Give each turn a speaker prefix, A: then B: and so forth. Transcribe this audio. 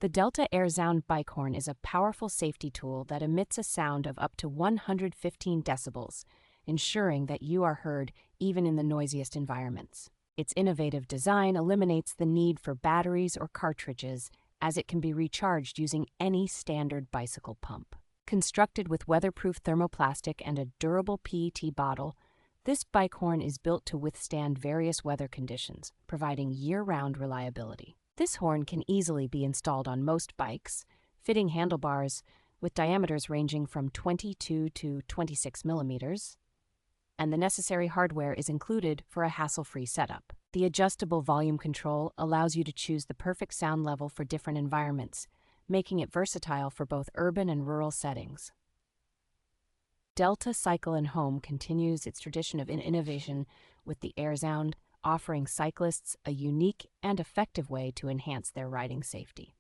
A: The Delta Airzound Bike Horn is a powerful safety tool that emits a sound of up to 115 decibels, ensuring that you are heard even in the noisiest environments. Its innovative design eliminates the need for batteries or cartridges, as it can be recharged using any standard bicycle pump. Constructed with weatherproof thermoplastic and a durable PET bottle, this bike horn is built to withstand various weather conditions, providing year-round reliability. This horn can easily be installed on most bikes, fitting handlebars with diameters ranging from 22 to 26 millimeters, and the necessary hardware is included for a hassle-free setup. The adjustable volume control allows you to choose the perfect sound level for different environments, making it versatile for both urban and rural settings. Delta Cycle and Home continues its tradition of innovation with the Airzound, offering cyclists a unique and effective way to enhance their riding safety.